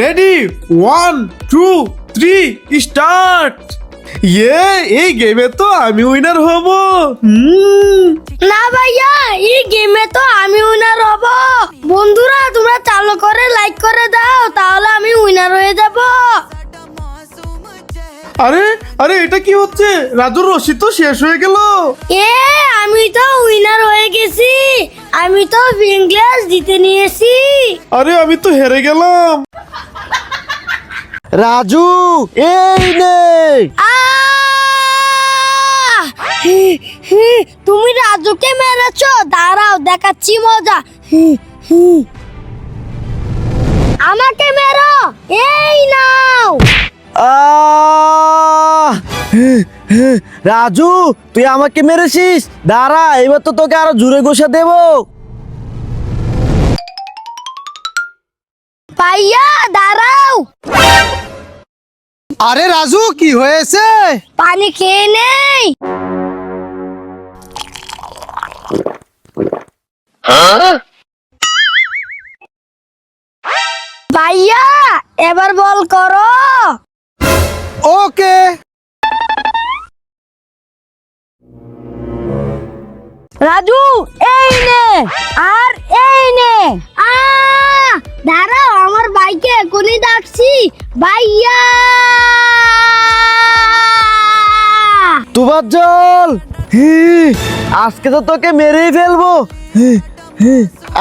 Ready 1 2 3 start. এই গেমে তো আমি উইনার হব। না ভাইয়া, এই গেমে তো আমি উইনার হব। বন্ধুরা তোমরা চালু করে লাইক করে দাও, তাহলে আমি উইনার হয়ে যাব। আরে আরে এটা কি হচ্ছে? রাজুর রশি তো শেষ হয়ে গেল। আমি তো উইনার হয়ে গেছি। আমি তো ইংলিশ জিতে নিয়েছি। আরে আমি তো হেরে গেলাম। রাজু এই নে। তুমি রাজুকে মেরেছো? দাঁড়াও দেখাচ্ছি মজা। আমাকে মেরো, এই নাও। রাজু তুই আমাকে মেরেছিস, দাঁড়া এবার তো তোকে আরো জোরে ঘষা দেব। ভাইয়া দাঁড়াও, আরে রাজু কি হয়েছে? পানি খেয়ে নেই। ভাইয়া এবার বল করো। ওকে। রাজু এই নে, আর এই নে। দাঁড়াও, আমার বাইকে এখনই ডাকছি। ভাইয়া তুবার জল, আজকে তো তোকে মেরেই ফেলবো।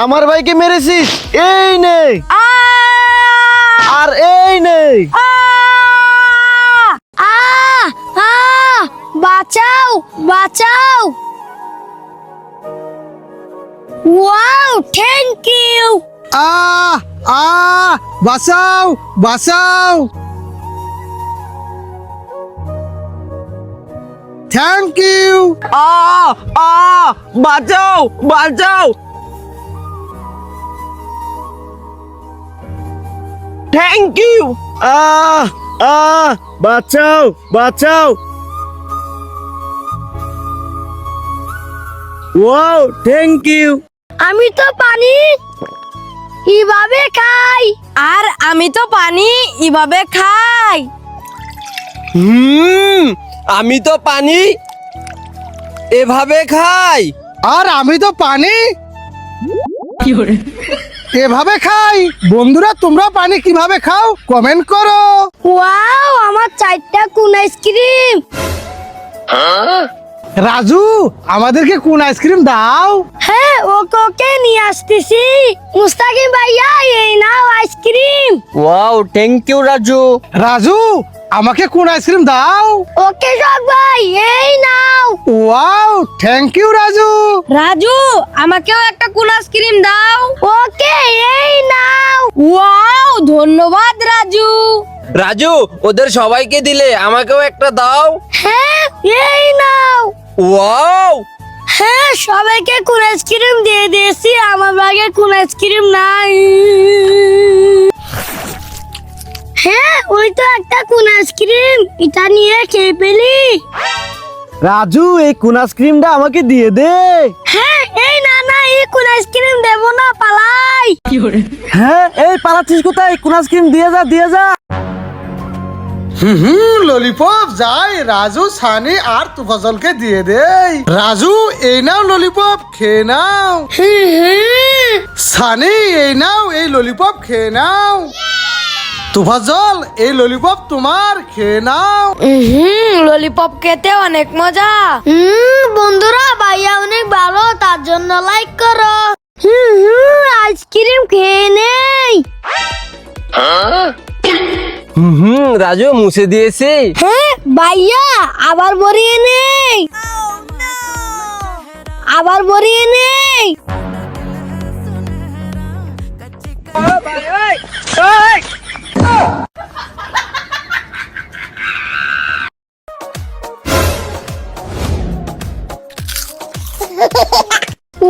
আমার ভাইকে মেরেছিস, এই নে আর এই নে। বাঁচাও বাঁচাও। Wow, thank you. বাঁচাও বাঁচাও। Thank you. বাঁচাও বাঁচাও। Thank you. বাঁচাও বাঁচাও। Wow, thank you. আমি তো পানি এভাবে খাই, আর আমি তো পানি এভাবে খাই। আমি তো পানি এভাবে খাই। আর আমি তো পানি এভাবে খাই। বন্ধুরা তোমরা পানি কিভাবে খাও কমেন্ট করো। ওয়াও, আমার 4টা কোন আইসক্রিম। রাজু আমাদেরকে কোন আইসক্রিম দাও। হ্যাঁ, ওকে নিয়ে আসতেছি। মুস্তাকিম ভাইয়া এই নাও ice cream. Wow, thank you Raju. Raju আমাকে কোন আইসক্রিম দাও। ওকে শখ ভাই এই নাও। Wow, thank you Raju. Raju আমাকেও একটা কোন আইসক্রিম দাও। ওকে এই নাও। ওয়াও, ধন্যবাদ রাজু। রাজু ওদের সবাইকে দিলে আমাকেও একটা দাও। হ্যাঁ এই নাও। ওয়াও, হ্যাঁ, সবাইকে কোন আইসক্রিম দিয়ে দিয়েছি, আমার ভাগে কোন আইসক্রিম নাই। হ্যাঁ, ওই তো একটা কোন আইসক্রিম, এটা নিয়ে খেয়ে ফেলি। রাজু এই কোন আইসক্রিমটা আমাকে দিয়ে দে। হ্যাঁ, এই না না, এই কোন আইসক্রিম দেবো না, পালাই। হ্যাঁ, এই পালাচ্ছিস কোথায়? কোন আইসক্রিম দিয়ে যা দিয়ে যা। ললিপপ যাই রাজু, সানি আর তুফাজলকে দিয়ে দেই। রাজু এই নাও ললিপপ, খেয়ে নাও। সানি এই নাও, এই ললিপপ খেয়ে নাও। তুফাজল এই ললিপপ তোমার, খেয়ে নাও। ললিপপ খেতে অনেক মজা। বন্ধুরা ভাইয়া অনেক ভালো, তার জন্য লাইক করো। আইসক্রিম খেয়ে নেই। রাজু মুছে দিয়েছি। হ্যাঁ ভাইয়া, আবার ভরিয়ে নেই, আবার ভরিয়ে নেই।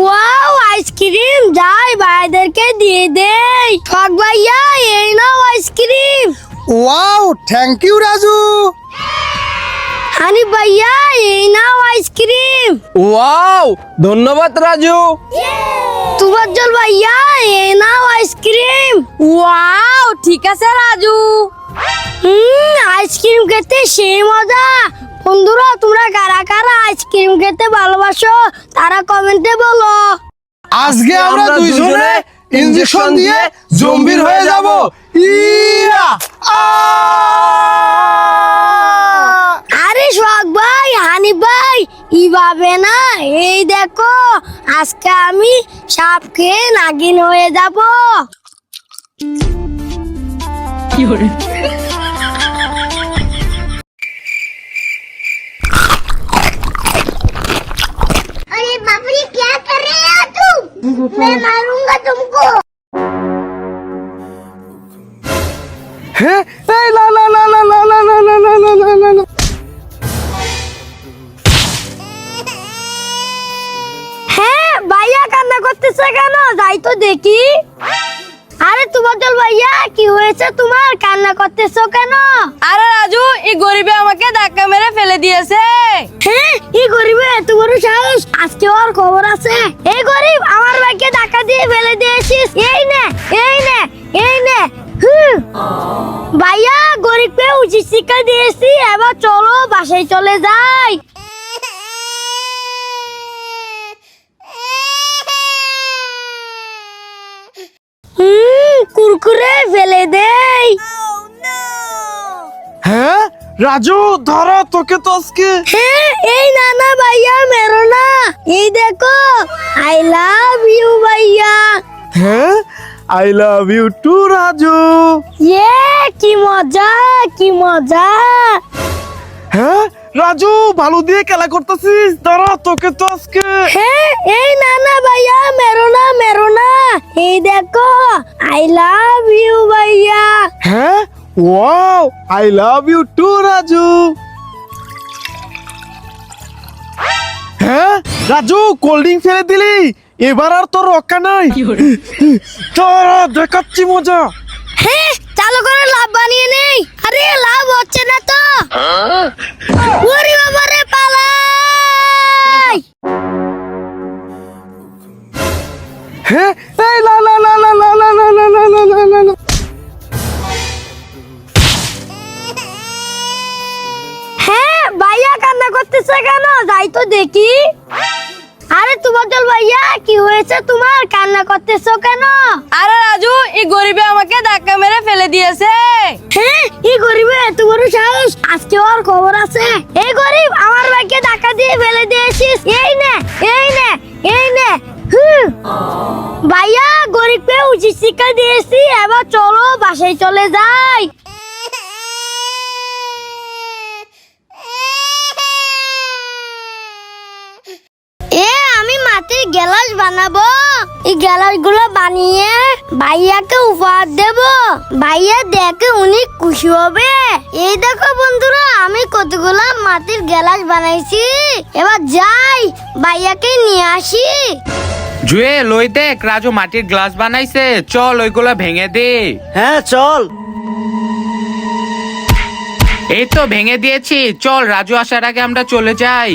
ওয়াও, আইসক্রিম যাই ভাইদেরকে দিয়ে দেই। শখ ভাইয়া এই নাও ice cream. Wow, thank you Raju. Honey ভাইয়া এই নাও আইসক্রিম। ওয়াও, ধন্যবাদ রাজু। তুফাজ্জল ভাইয়া এই নাও আইসক্রিম। ওয়াও, ঠিক আছে রাজু। আইসক্রিম খেতে সেই মজা। বন্ধুরা তোমরা কারা কারা আইসক্রিম খেতে ভালোবাসো তারা কমেন্টে বলো। আজকে আমরা দুইজনে ইনজেকশন দিয়ে জম্বির হয়ে যাব। ইয়া! আরে সোহাগ ভাই, হানিফ ভাই, ইভাবে না, এই দেখো আজকে আমি সাপ খেয়ে নাগিন হয়ে যাব। अरे बाप रे क्या कर रहे हो तुम? मैं मारूंगा तुमको। হ্যাঁ, এই না না না না না না না না না না না না না। হ্যাঁ ভাইয়া কান্না করতেছে কেন? যাই তো দেখি। আরে তুফাজ্জল ভাইয়া কি হয়েছে তোমার? কান্না করতেছো কেন? আরে রাজু, এই গরিবে আমাকে ধাক্কা মেরে ফেলে দিয়েছে। হ্যাঁ এই গরিবে এত বড় সাহস, আজকে ওর খবর আছে। এই গরিব আমার ভাইকে ধাক্কা দিয়ে ফেলে দিয়েছিস। এই নে এই নে এই নে। ভাইয়া গরিবকে উচিত শিক্ষা দিয়েছি, এবার চলো বাসায় চলে যাই। কুরকুরে ফেলে দেই। হ্যাঁ রাজু, ধরো তোকে তো আজকে। হ্যাঁ এই না না ভাইয়া মেরো না। এই দেখো আই লাভ ইউ ভাইয়া। হ্যাঁ, I love you too Raju. ইয়ে কি মজা কি মজা। হ্যাঁ রাজু, ভালো দিয়ে খেলা করতেছিস, ধরো তোকে তো আজকে। হ্যাঁ এই না না ভাইয়া মেরো না মেরো না। এই দেখো আই লাভ ইউ ভাইয়া। হ্যাঁ, wow, I love you too Raju. হ্যাঁ রাজু, কোল্ড ড্রিঙ্ক ফেলে দিলি, এবার আর তোর রক্ষা নাই। তোর দেখাচ্ছি মজা। হ্যাঁ চালু করে লাভ বানিয়ে নেই। আরে লাভ হচ্ছে না তো। ওরে বাবা রে, পালাই। হ্যাঁ, এই না না না না না না না না না না না না না। হ্যাঁ ভাইয়া কান্না করতেছে কেন? যাই তো দেখি। আরে তুফাজ্জল ভাইয়া কি হয়েছে তোমার? কান্না করতেছো কেন? আরে রাজু, এই গরিবে আমাকে ধাক্কা মেরে ফেলে দিয়েছে। হ্যাঁ এই গরিবে এত বড় সাহস, আজকে ওর খবর আছে। এই গরিব আমার ভাইকে ধাক্কা দিয়ে ফেলে দিয়েছিস। এই নে এই নে এই নে। ভাইয়া গরিবকে উচিত শিক্ষা দিয়েছি, এবার চলো বাসায় চলে যাই। আমি মাটির গ্লাস বানাবো। এই গ্লাস গুলো বানিয়ে ভাইয়াকে উপহার দেব। ভাইয়া দেখে উনি খুশি হবে। এই দেখো বন্ধুরা, আমি কতগুলো মাটির গ্লাস বানাইছি। এবার যাই ভাইয়াকে নিয়ে আসি। জুয়েল, ওই দেখ রাজু মাটির গ্লাস বানাইছে, চল ওইগুলো ভেঙে দে। হ্যাঁ চল। এই তো ভেঙে দিয়েছি, চল রাজু আসার আগে আমরা চলে যাই।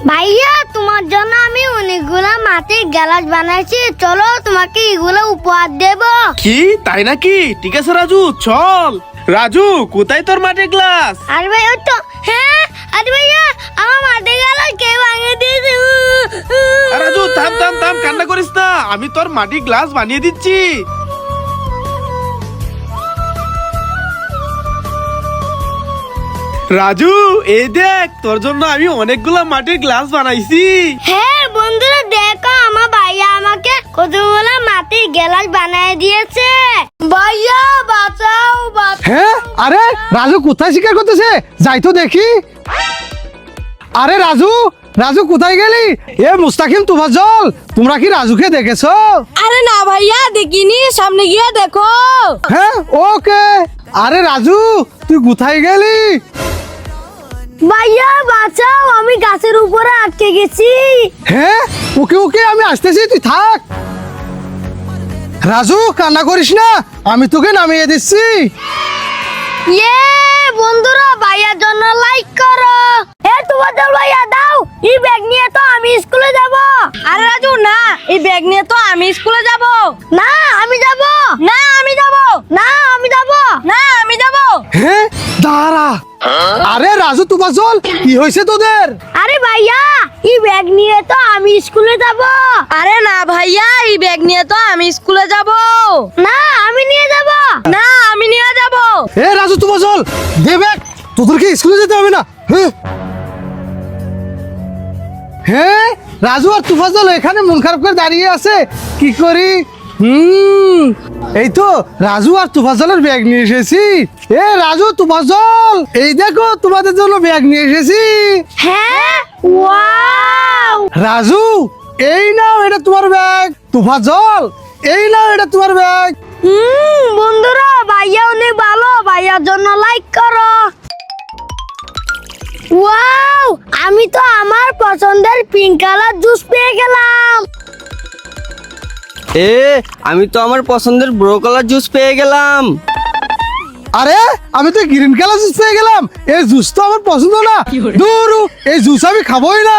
ভাইয়া তোমার জন্য আমি অনেকগুলা মাটির গ্লাস বানাইছি, চলো তোমাকে এগুলো উপহার দেব। কি তাই নাকি? ঠিক আছে রাজু, চল। রাজু, কোথায় তোর মাটির গ্লাস? আরে ভাই ওই তো। হ্যাঁ আরে ভাইয়া আমার মাটির গ্লাস কে ভাঙে দিয়েছে। রাজু থাম থাম থাম, কান্না করিস না, আমি তোর মাটির গ্লাস বানিয়ে দিচ্ছি। রাজু এই দেখ, তোর জন্য আমি অনেকগুলা মাটির গ্লাস বানাইছি। হ্যাঁ বন্ধুরা দেখো, আমার ভাইয়া আমাকে কতগুলো মাটির গ্লাস বানিয়ে দিয়েছে। ভাইয়া বাঁচাও বাঁচাও। হ্যাঁ, আরে রাজু কোথায় শিকার করতেছে? যাই তো দেখি। আরে রাজু, রাজু কোথায় গেলি? এ মুস্তাকিম, তুফাজ্জল, তোমরা কি রাজুকে দেখেছো? আরে না ভাইয়া, দেখিনি, সামনে গিয়ে দেখো। হ্যাঁ ওকে। আরে রাজু, তুই কোথায় গেলি? ভাইয়া বাঁচাও, আমি গাছের উপরে আটকে গেছি। হ্যাঁ ওকে ওকে, আমি আসতেছি, তুই থাক। রাজু কান্না করিস না, আমি তোকে নামিয়ে দিচ্ছি। ইয়ে বন্ধুরা, ভাইয়ার জন্য লাইক করো। এ তোমাদের ভাইয়া দাও, এই ব্যাগ নিয়ে তো আমি স্কুলে যাব। আরে রাজু না, এই ব্যাগ নিয়ে তো আমি স্কুলে যাব। না আমি যাব, না আমি যাব, না আমি যাব। না আমি যাব। হ্যাঁ দাঁড়া। আরে রাজু তোমার জল কি হয়েছে তোদের? আরে ভাইয়া, এই ব্যাগ নিয়ে তো আমি স্কুলে যাব। আরে না ভাইয়া, এই ব্যাগ নিয়ে তো আমি স্কুলে যাব। না আমি নিয়ে যাব। না আমি নিয়ে যাব। এ রাজু তোমার জল দে ব্যাগ, তোদেরকে স্কুলে যেতে হবে না। হ্যাঁ হ্যাঁ, রাজু আর তুফাজল এখানে মন খারাপ করে দাঁড়িয়ে আছে, কি করি? এই তো রাজু আর তুফাজলের ব্যাগ নিয়ে এসেছি। এ রাজু তুফাজল, এই দেখো তোমাদের জন্য ব্যাগ নিয়ে এসেছি। হ্যাঁ, ওয়াও। রাজু এই নাও, এটা তোমার ব্যাগ। তুফাজল এই নাও, এটা তোমার ব্যাগ। বন্ধুরা, ভাইয়া অনেক ভালো, ভাইয়ার জন্য লাইক করো। ওয়াও, আমি তো আমার পছন্দের পিঙ্ক কালার জুস পেয়ে গেলাম। আমি তো আমার পছন্দের ব্রো কালার জুস পেয়ে গেলাম। আরে আমি তো গ্রিন কালার জুস পেয়ে গেলাম। এই জুস তো আমার পছন্দ না, দূর, এই জুস আমি খাবোই না।